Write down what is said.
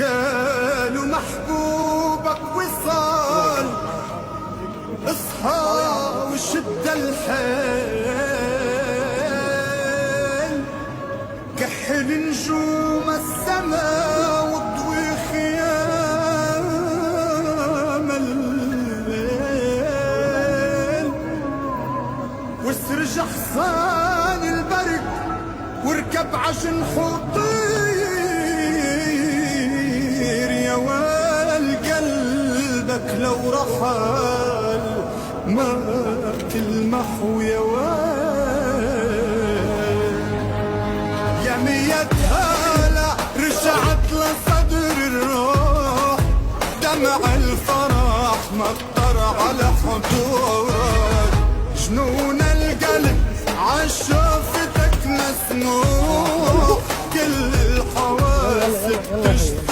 قالوا محبوبك وصال، اصحى وشد الحيل، كحل نجوم السما واضوي خيام الليل، واسرج حصان البرق واركب عجن حطير، يا ويل قلبك لو رحل ما تلمح، يا ويل يا مية هالة رجعت لصدر الروح، دمع الفرح مطر على حضورك، جنون القلب عالشوفتك مسنون.